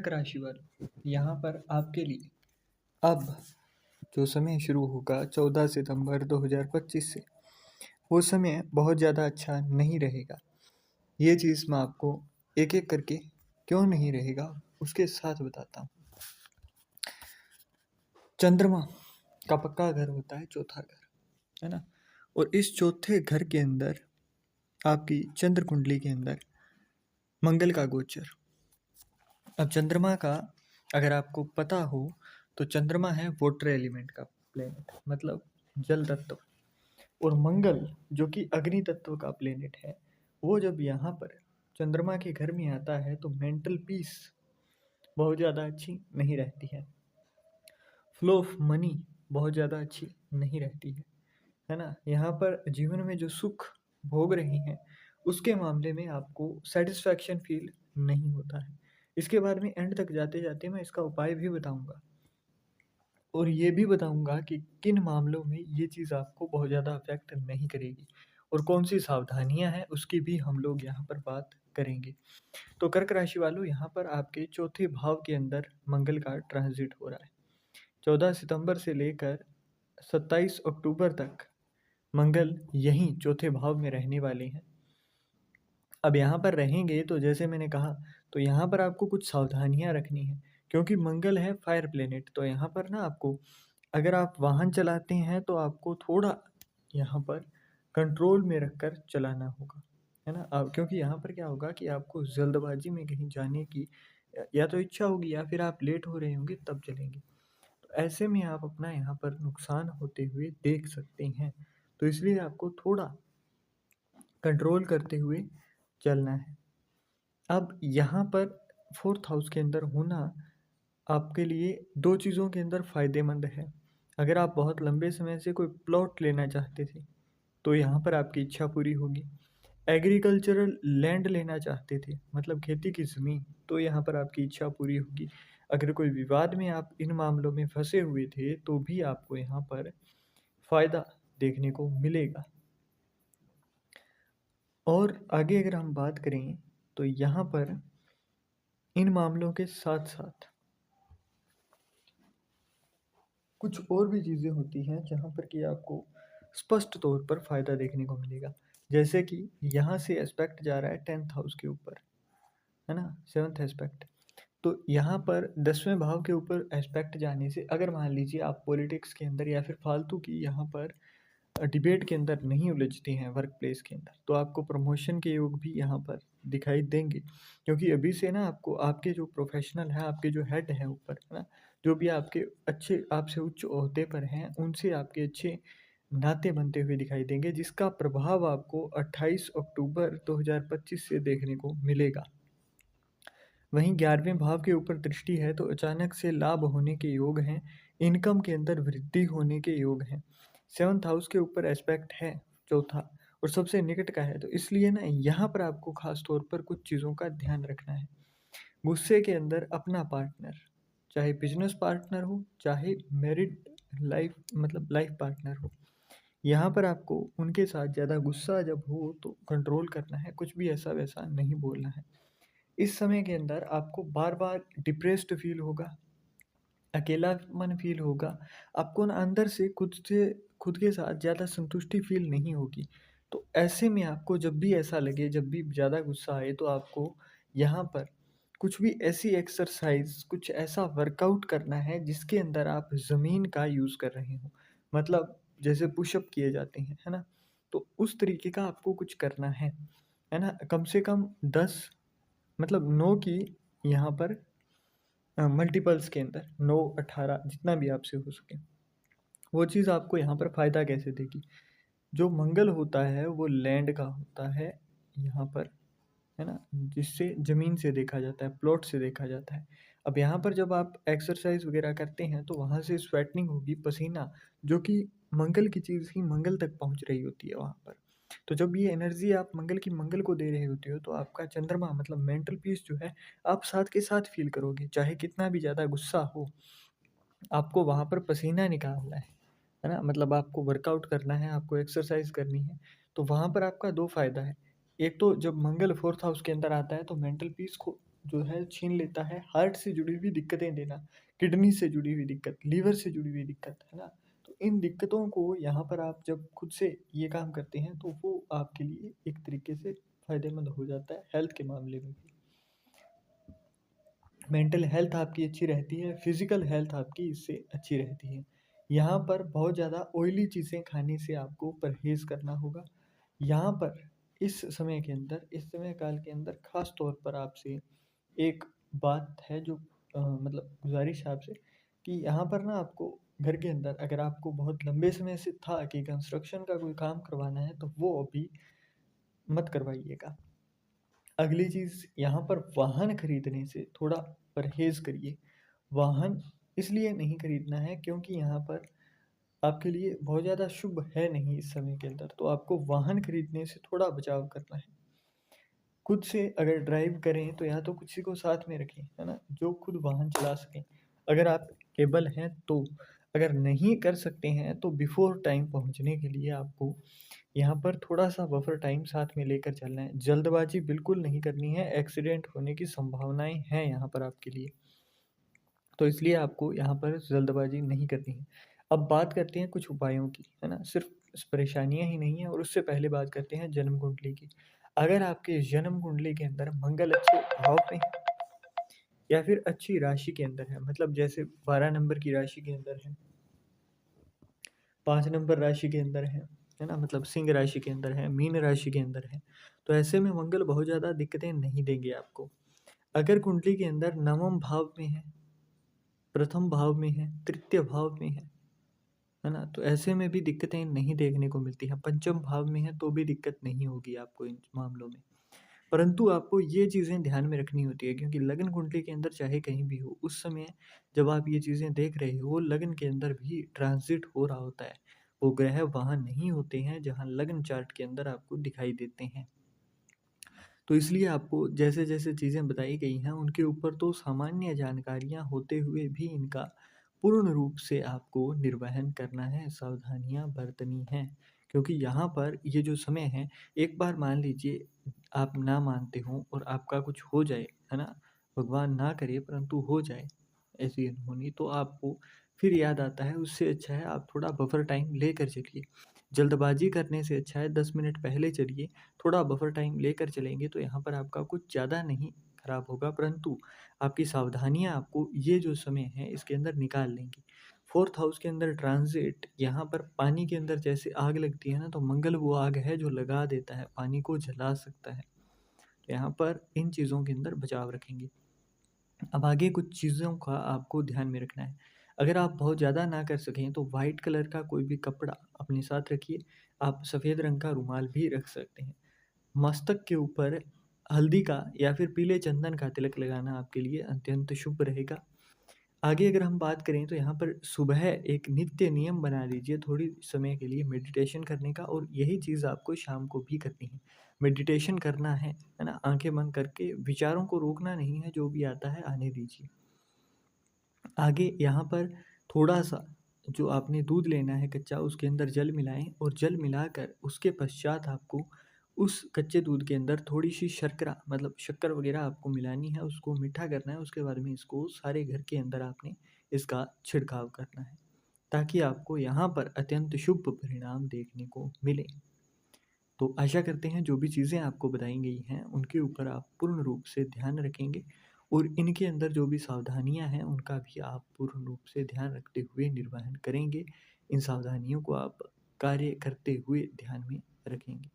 कर्क राशि वालों, यहाँ पर आपके लिए अब जो समय शुरू होगा 14 सितंबर 2025 से, वो समय बहुत ज़्यादा अच्छा नहीं रहेगा। ये चीज़ मैं आपको एक एक करके क्यों नहीं रहेगा उसके साथ बताता हूँ। चंद्रमा का पक्का घर होता है चौथा घर, है ना। और इस चौथे घर के अंदर आपकी चंद्र कुंडली के अंदर मंगल का गोचर। अब चंद्रमा का अगर आपको पता हो तो चंद्रमा है वाटर एलिमेंट का प्लेनेट, मतलब जल तत्व। और मंगल जो कि अग्नि तत्व का प्लेनेट है, वो जब यहाँ पर चंद्रमा के घर में आता है तो मेंटल पीस बहुत ज़्यादा अच्छी नहीं रहती है। फ्लो ऑफ मनी बहुत ज़्यादा अच्छी नहीं रहती है ना। यहाँ पर जीवन में जो सुख भोग रही हैं उसके मामले में आपको सेटिस्फैक्शन फील नहीं होता है। इसके बारे में एंड तक जाते जाते मैं इसका उपाय भी बताऊंगा और ये भी बताऊंगा कि किन मामलों में ये चीज़ आपको बहुत ज़्यादा अफेक्ट नहीं करेगी और कौन सी सावधानियां हैं उसकी भी हम लोग यहाँ पर बात करेंगे। तो कर्क राशि वालों, यहाँ पर आपके चौथे भाव के अंदर मंगल का ट्रांजिट हो रहा है। 14 सितंबर से लेकर 27 अक्टूबर तक मंगल यहीं चौथे भाव में रहने वाले हैं। अब यहाँ पर रहेंगे तो जैसे मैंने कहा, तो यहाँ पर आपको कुछ सावधानियां रखनी है क्योंकि मंगल है फायर प्लेनेट। तो यहाँ पर ना आपको, अगर आप वाहन चलाते हैं तो आपको थोड़ा यहाँ पर कंट्रोल में रखकर चलाना होगा, है ना। आप क्योंकि यहाँ पर क्या होगा कि आपको जल्दबाजी में कहीं जाने की या तो इच्छा होगी या फिर आप लेट हो रहे होंगे तब चलेंगे। तो ऐसे में आप अपना यहाँ पर नुकसान होते हुए देख सकते हैं। तो इसलिए आपको थोड़ा कंट्रोल करते हुए चलना है। अब यहाँ पर फोर्थ हाउस के अंदर होना आपके लिए दो चीज़ों के अंदर फ़ायदेमंद है। अगर आप बहुत लंबे समय से कोई प्लॉट लेना चाहते थे तो यहाँ पर आपकी इच्छा पूरी होगी। एग्रीकल्चरल लैंड लेना चाहते थे, मतलब खेती की ज़मीन, तो यहाँ पर आपकी इच्छा पूरी होगी। अगर कोई विवाद में आप इन मामलों में फंसे हुए थे तो भी आपको यहाँ पर फ़ायदा देखने को मिलेगा। और आगे अगर हम बात करें तो यहाँ पर इन मामलों के साथ साथ कुछ और भी चीज़ें होती हैं जहाँ पर कि आपको स्पष्ट तौर पर फ़ायदा देखने को मिलेगा। जैसे कि यहाँ से एस्पेक्ट जा रहा है 10th हाउस के ऊपर, है ना, 7th एस्पेक्ट। तो यहाँ पर 10वें भाव के ऊपर एस्पेक्ट जाने से अगर मान लीजिए आप पॉलिटिक्स के अंदर या फिर फालतू की यहाँ पर डिबेट के अंदर नहीं उलझती हैं वर्क प्लेस के अंदर, तो आपको प्रमोशन के योग भी यहाँ पर दिखाई देंगे। क्योंकि अभी से ना आपको आपके जो प्रोफेशनल है, आपके जो हेड है ऊपर, है ना, जो भी आपके अच्छे आपसे उच्च ओहदे पर हैं, उनसे आपके अच्छे नाते बनते हुए दिखाई देंगे, जिसका प्रभाव आपको 28 अक्टूबर 2025 से देखने को मिलेगा। वहीं 11वें भाव के ऊपर दृष्टि है तो अचानक से लाभ होने के योग हैं, इनकम के अंदर वृद्धि होने के योग हैं। 7th हाउस के ऊपर एस्पेक्ट है चौथा और सबसे निकट का है, तो इसलिए ना यहाँ पर आपको खास तौर पर कुछ चीज़ों का ध्यान रखना है। गुस्से के अंदर अपना पार्टनर, चाहे बिजनेस पार्टनर हो चाहे मैरिड लाइफ मतलब लाइफ पार्टनर हो, यहाँ पर आपको उनके साथ ज़्यादा गुस्सा जब हो तो कंट्रोल करना है, कुछ भी ऐसा वैसा नहीं बोलना है। इस समय के अंदर आपको बार बार डिप्रेस्ड फील होगा, अकेलापन फील होगा, आपको ना अंदर से खुद के साथ ज़्यादा संतुष्टि फील नहीं होगी। तो ऐसे में आपको जब भी ऐसा लगे, जब भी ज़्यादा गुस्सा आए, तो आपको यहाँ पर कुछ भी ऐसी एक्सरसाइज, कुछ ऐसा वर्कआउट करना है जिसके अंदर आप ज़मीन का यूज़ कर रहे हो, मतलब जैसे पुशअप किए जाते हैं, है ना। तो उस तरीके का आपको कुछ करना है ना। कम से कम 10 मतलब 9 की यहाँ पर मल्टीपल्स के अंदर 9 18 जितना भी आपसे हो सके, वो चीज़ आपको यहाँ पर फ़ायदा कैसे देगी। जो मंगल होता है वो लैंड का होता है यहाँ पर, है ना, जिससे ज़मीन से देखा जाता है, प्लॉट से देखा जाता है। अब यहाँ पर जब आप एक्सरसाइज वगैरह करते हैं तो वहाँ से स्वेटनिंग होगी, पसीना, जो कि मंगल की चीज़ ही मंगल तक पहुँच रही होती है वहाँ पर। तो जब ये एनर्जी आप मंगल को दे रहे होते हो तो आपका चंद्रमा मतलब मेंटल पीस जो है आप साथ के साथ फील करोगे। चाहे कितना भी ज़्यादा गुस्सा हो, आपको वहाँ पर पसीना निकालना है ना, मतलब आपको वर्कआउट करना है, आपको एक्सरसाइज करनी है। तो वहाँ पर आपका दो फायदा है। एक तो जब मंगल फोर्थ हाउस के अंदर आता है तो मेंटल पीस को जो है छीन लेता है हार्ट से जुड़ी हुई दिक्कतें देना, किडनी से जुड़ी हुई दिक्कत, लीवर से जुड़ी हुई दिक्कत, है ना? तो इन दिक्कतों को यहाँ पर आप जब खुद से ये काम करते हैं तो वो आपके लिए एक तरीके से फ़ायदेमंद हो जाता है हेल्थ के मामले में भी। मेंटल हेल्थ आपकी अच्छी रहती है, फिज़िकल हेल्थ आपकी इससे अच्छी रहती है। यहाँ पर बहुत ज़्यादा ऑयली चीज़ें खाने से आपको परहेज़ करना होगा। यहाँ पर इस समय के अंदर, इस समय काल के अंदर ख़ास तौर पर आपसे एक बात है जो मतलब गुज़ारिश है आपसे कि यहाँ पर ना आपको घर के अंदर अगर आपको बहुत लंबे समय से था कि कंस्ट्रक्शन का कोई काम करवाना है तो वो अभी मत करवाइएगा। अगली चीज़ यहाँ पर वाहन खरीदने से थोड़ा परहेज़ करिए। वाहन इसलिए नहीं खरीदना है क्योंकि यहाँ पर आपके लिए बहुत ज़्यादा शुभ है नहीं इस समय के अंदर, तो आपको वाहन खरीदने से थोड़ा बचाव करना है। खुद से अगर ड्राइव करें तो या तो किसी को साथ में रखें, है ना? जो खुद वाहन चला सकें। अगर आप एबल हैं तो, अगर नहीं कर सकते हैं तो बिफ़ोर टाइम पहुँचने के लिए आपको यहाँ पर थोड़ा-सा बफर टाइम साथ में लेकर चलना है। जल्दबाज़ी बिल्कुल नहीं करनी है, एक्सीडेंट होने की संभावनाएँ हैं यहाँ पर आपके लिए। तो इसलिए आपको यहाँ पर जल्दबाज़ी नहीं करनी है। अब बात करते हैं कुछ उपायों की, है ना? सिर्फ़ परेशानियाँ ही नहीं हैं और उससे पहले बात करते हैं जन्म कुंडली की। अगर आपके जन्म कुंडली के अंदर मंगल अच्छे भाव में है या फिर अच्छी राशि के अंदर है, मतलब जैसे 12 नंबर की राशि के अंदर है, 5 नंबर राशि के अंदर है ना? मतलब सिंह राशि के अंदर है, मीन राशि के अंदर है, तो ऐसे में मंगल बहुत ज़्यादा दिक्कतें नहीं देंगे आपको। अगर कुंडली के अंदर नवम भाव में है, प्रथम भाव में है, तृतीय भाव में है ना? तो ऐसे में भी दिक्कतें नहीं देखने को मिलती हैं। पंचम भाव में है तो भी दिक्कत नहीं होगी आपको इन मामलों में। परंतु आपको ये चीज़ें ध्यान में रखनी होती है क्योंकि लग्न कुंडली के अंदर चाहे कहीं भी हो, उस समय जब आप ये चीज़ें देख रहे हो, लग्न के अंदर भी ट्रांज़िट हो रहा होता है। वो ग्रह वहाँ नहीं होते हैं जहाँ लग्न चार्ट के अंदर आपको दिखाई देते हैं। तो इसलिए आपको जैसे-जैसे चीज़ें बताई गई हैं, उनके ऊपर तो सामान्य जानकारियाँ होते हुए भी इनका पूर्ण रूप से आपको निर्वहन करना है, सावधानियाँ बरतनी हैं। क्योंकि यहाँ पर ये जो समय है, एक बार मान लीजिए आप ना मानते हों और आपका कुछ हो जाए, है ना? भगवान ना करे परंतु हो जाए ऐसी अनहोनी, तो आपको फिर याद आता है उससे अच्छा है आप थोड़ा बफर टाइम लेकर चलिए। जल्दबाज़ी करने से अच्छा है 10 मिनट पहले चलिए, थोड़ा बफर टाइम लेकर चलेंगे तो यहाँ पर आपका कुछ ज़्यादा नहीं खराब होगा, परंतु आपकी सावधानियाँ आपको ये जो समय है इसके अंदर निकाल लेंगी। 4th हाउस के अंदर ट्रांज़िट, यहाँ पर पानी के अंदर जैसे आग लगती है ना, तो मंगल वो आग है जो लगा देता है, पानी को जला सकता है। तो यहाँ पर इन चीज़ों के अंदर बचाव रखेंगे। अब आगे कुछ चीज़ों का आपको ध्यान में रखना है। अगर आप बहुत ज़्यादा ना कर सकें तो वाइट कलर का कोई भी कपड़ा अपने साथ रखिए। आप सफ़ेद रंग का रुमाल भी रख सकते हैं। मस्तक के ऊपर हल्दी का या फिर पीले चंदन का तिलक लगाना आपके लिए अत्यंत शुभ रहेगा। आगे अगर हम बात करें तो यहाँ पर सुबह एक नित्य नियम बना लीजिए थोड़ी समय के लिए मेडिटेशन करने का, और यही चीज़ आपको शाम को भी करनी है। मेडिटेशन करना है ना? आँखें बंद करके विचारों को रोकना नहीं है, जो भी आता है आने दीजिए। आगे यहाँ पर थोड़ा-सा जो आपने दूध लेना है कच्चा, उसके अंदर जल मिलाएँ और जल मिलाकर उसके पश्चात आपको उस कच्चे दूध के अंदर थोड़ी-सी शर्करा, मतलब शक्कर वग़ैरह आपको मिलानी है, उसको मीठा करना है, उसके बाद में इसको सारे घर के अंदर आपने इसका छिड़काव करना है, ताकि आपको यहाँ पर अत्यंत शुभ परिणाम देखने को मिले। तो आशा करते हैं जो भी चीज़ें आपको बताई गई हैं, उनके ऊपर आप पूर्ण रूप से ध्यान रखेंगे और इनके अंदर जो भी सावधानियाँ हैं, उनका भी आप पूर्ण रूप से ध्यान रखते हुए निर्वहन करेंगे। इन सावधानियों को आप कार्य करते हुए ध्यान में रखेंगे।